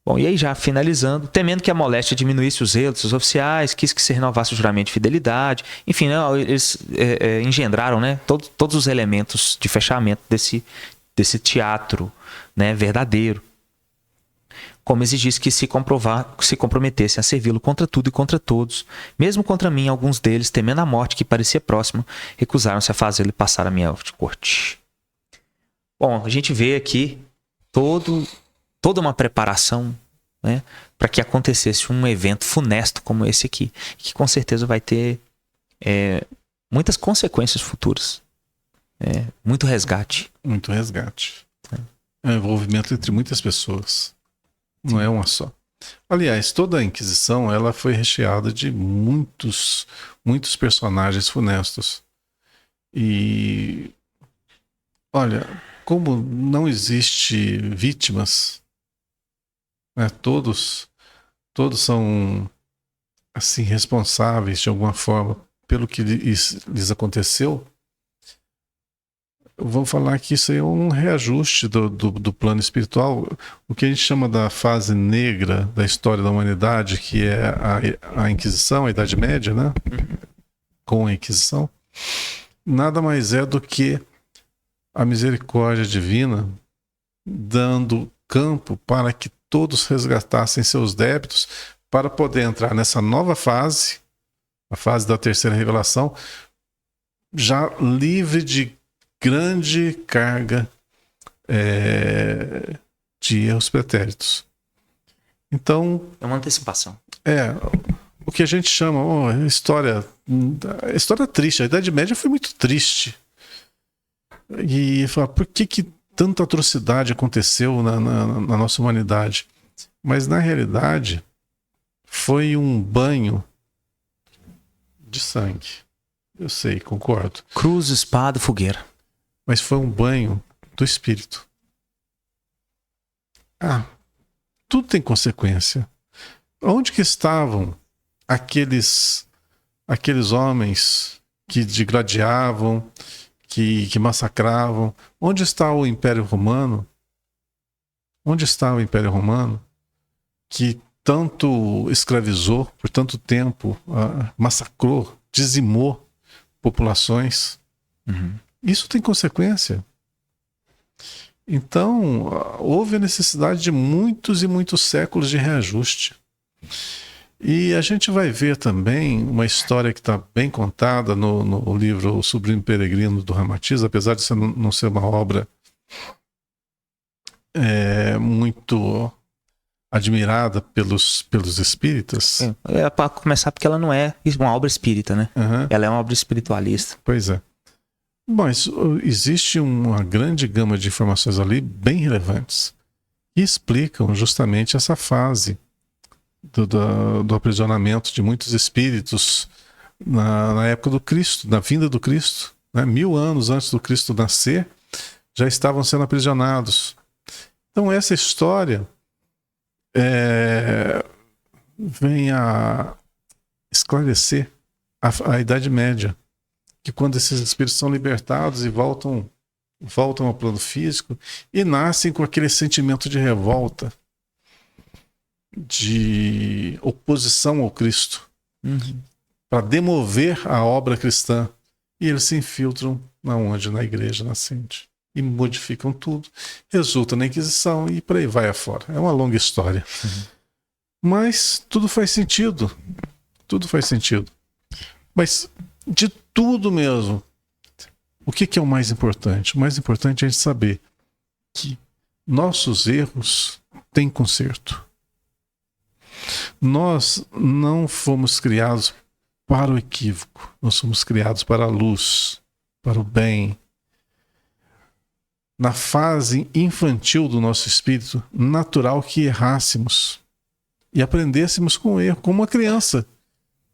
Bom, e aí já finalizando, temendo que a moléstia diminuísse os zelos dos oficiais, quis que se renovasse o juramento de fidelidade. Enfim, né, eles engendraram, né, todos os elementos de fechamento desse teatro, né, verdadeiro. Como exigisse que se comprometessem a servi-lo contra tudo e contra todos. Mesmo contra mim, alguns deles, temendo a morte que parecia próxima, recusaram-se a fazê-lo passar a minha corte. Bom, a gente vê aqui toda uma preparação, né, para que acontecesse um evento funesto como esse aqui, que com certeza vai ter muitas consequências futuras. Muito resgate. Muito resgate. É um envolvimento entre muitas pessoas. Não é uma só. Aliás, toda a Inquisição ela foi recheada de muitos personagens funestos. E olha, como não existe vítimas, né? Todos são assim responsáveis de alguma forma pelo que lhes aconteceu. Vamos falar que isso aí é um reajuste do plano espiritual, o que a gente chama da fase negra da história da humanidade, que é a Inquisição, a Idade Média, né? Com a Inquisição, nada mais é do que a misericórdia divina dando campo para que todos resgatassem seus débitos para poder entrar nessa nova fase, a fase da terceira revelação, já livre de grande carga de erros pretéritos. Então... É uma antecipação. O que a gente chama história triste. A Idade Média foi muito triste. E fala, por que tanta atrocidade aconteceu na nossa humanidade? Mas na realidade foi um banho de sangue. Eu sei, concordo. Cruz, espada, fogueira. Mas foi um banho do Espírito. Tudo tem consequência. Onde que estavam aqueles homens que degladiavam, que massacravam? Onde está o Império Romano? Onde está o Império Romano que tanto escravizou por tanto tempo, massacrou, dizimou populações? Uhum. Isso tem consequência. Então, houve a necessidade de muitos e muitos séculos de reajuste. E a gente vai ver também uma história que está bem contada no livro O Sublime Peregrino do Ramatiz, apesar de não ser uma obra muito admirada pelos espíritas. Para começar, porque ela não é uma obra espírita, né? Uhum. Ela é uma obra espiritualista. Pois é. Mas existe uma grande gama de informações ali bem relevantes que explicam justamente essa fase do aprisionamento de muitos espíritos na época do Cristo, na vinda do Cristo, né? 1000 anos antes do Cristo nascer, já estavam sendo aprisionados. Então essa história vem a esclarecer a Idade Média, que quando esses espíritos são libertados e voltam ao plano físico e nascem com aquele sentimento de revolta, de oposição ao Cristo, para demover a obra cristã, e eles se infiltram na igreja nascente e modificam tudo, resulta na Inquisição e por aí vai afora. É uma longa história. Mas tudo faz sentido. Mas de tudo mesmo, o que é o mais importante? O mais importante é a gente saber que nossos erros têm conserto. Nós não fomos criados para o equívoco, nós fomos criados para a luz, para o bem. Na fase infantil do nosso espírito, natural que errássemos e aprendêssemos com o erro, como uma criança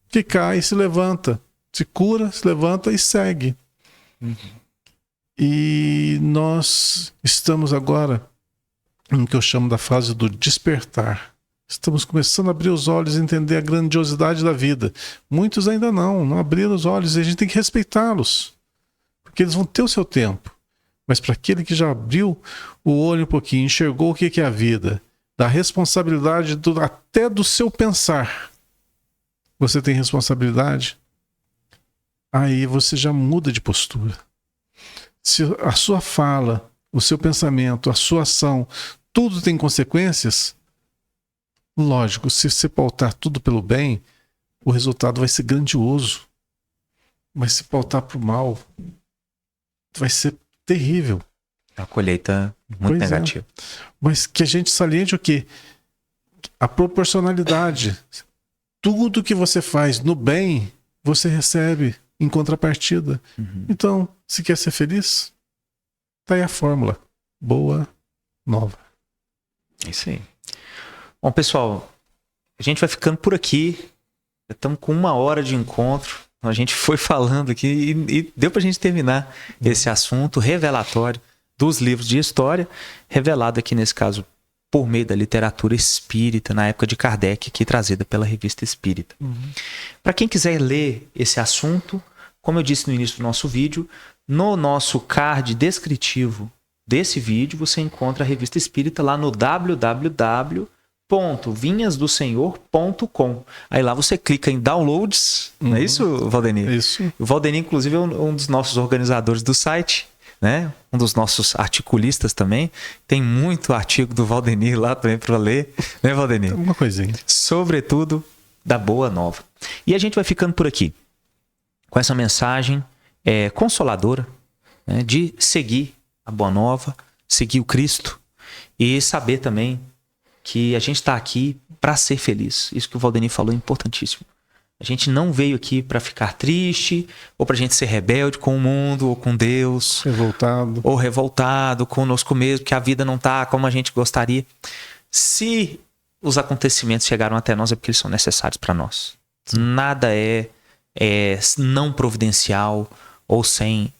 que cai e se levanta, se cura, se levanta e segue. E nós estamos agora no que eu chamo da fase do despertar. Estamos começando a abrir os olhos e entender a grandiosidade da vida. Muitos ainda não abriram os olhos, e a gente tem que respeitá-los, porque eles vão ter o seu tempo. Mas para aquele que já abriu o olho um pouquinho, enxergou o que é a vida, da responsabilidade até do seu pensar, você tem responsabilidade, aí você já muda de postura. Se a sua fala, o seu pensamento, a sua ação, tudo tem consequências, lógico, se você pautar tudo pelo bem, o resultado vai ser grandioso. Mas se pautar para o mal, vai ser terrível. A colheita muito negativa. Mas que a gente saliente o quê? A proporcionalidade. Tudo que você faz no bem, você recebe em contrapartida. Então, se quer ser feliz, tá aí a fórmula. Boa nova. É isso aí. Bom, pessoal, a gente vai ficando por aqui. Já estamos com 1 hora de encontro. A gente foi falando aqui e deu pra gente terminar esse assunto revelatório dos livros de história, revelado aqui nesse caso por meio da literatura espírita, na época de Kardec, aqui trazida pela Revista Espírita. Para quem quiser ler esse assunto, como eu disse no início do nosso vídeo, no nosso card descritivo desse vídeo, você encontra a Revista Espírita lá no www.vinhasdosenhor.com. Aí lá você clica em downloads, não é isso, Valdenir? Isso. O Valdenir, inclusive, é um dos nossos organizadores do site, né? Um dos nossos articulistas também. Tem muito artigo do Valdenir lá também para ler, né, Valdenir? Uma coisinha. Sobretudo da Boa Nova. E a gente vai ficando por aqui com essa mensagem consoladora, né, de seguir a Boa Nova, seguir o Cristo e saber também que a gente está aqui para ser feliz. Isso que o Valdenir falou é importantíssimo. A gente não veio aqui para ficar triste, ou para a gente ser rebelde com o mundo, ou com Deus. Revoltado. Ou revoltado conosco mesmo, que a vida não está como a gente gostaria. Se os acontecimentos chegaram até nós, é porque eles são necessários para nós. Nada é não providencial ou sem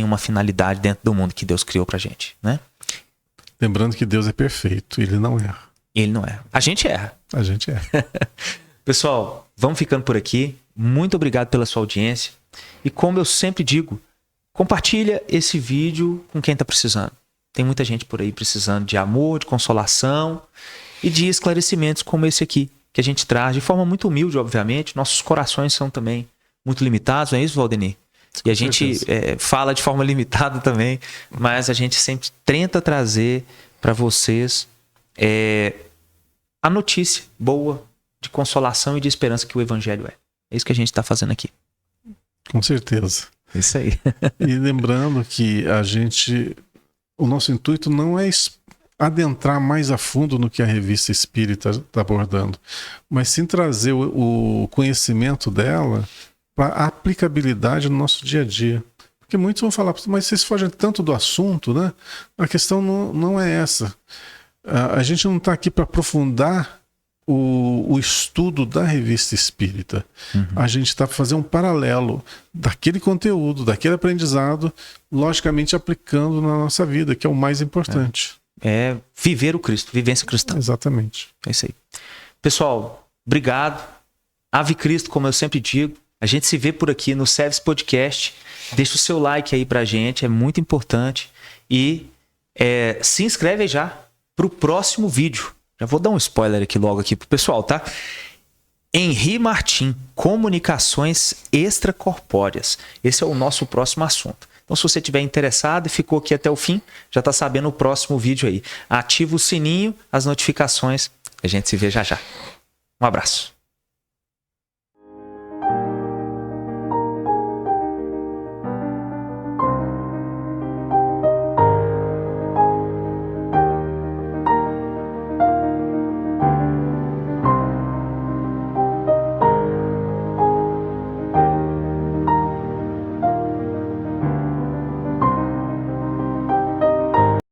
uma finalidade dentro do mundo que Deus criou pra gente, né? Lembrando que Deus é perfeito, ele não erra. Ele não erra. A gente erra. A gente erra. Pessoal, vamos ficando por aqui. Muito obrigado pela sua audiência. E como eu sempre digo, compartilha esse vídeo com quem está precisando. Tem muita gente por aí precisando de amor, de consolação e de esclarecimentos como esse aqui, que a gente traz de forma muito humilde, obviamente. Nossos corações são também muito limitados, não é isso, Valdenir? E a gente fala de forma limitada também, mas a gente sempre tenta trazer para vocês a notícia boa de consolação e de esperança que o Evangelho é. É isso que a gente está fazendo aqui. Com certeza. Isso aí. E lembrando que o nosso intuito não é adentrar mais a fundo no que a Revista Espírita está abordando, mas sim trazer o conhecimento dela para a aplicabilidade no nosso dia a dia. Porque muitos vão falar, mas vocês fogem tanto do assunto, né? A questão não é essa. A gente não está aqui para aprofundar o estudo da Revista Espírita. Uhum. A gente está para fazer um paralelo daquele conteúdo, daquele aprendizado, logicamente aplicando na nossa vida, que é o mais importante. É viver o Cristo, vivência cristã. Exatamente. É isso aí. Pessoal, obrigado. Ave Cristo, como eu sempre digo. A gente se vê por aqui no Service Podcast. Deixa o seu like aí pra gente, é muito importante. E se inscreve aí já pro próximo vídeo. Já vou dar um spoiler aqui logo aqui pro pessoal, tá? Henri Martim, comunicações extracorpóreas. Esse é o nosso próximo assunto. Então, se você estiver interessado e ficou aqui até o fim, já está sabendo o próximo vídeo aí. Ativa o sininho, as notificações. A gente se vê já já. Um abraço.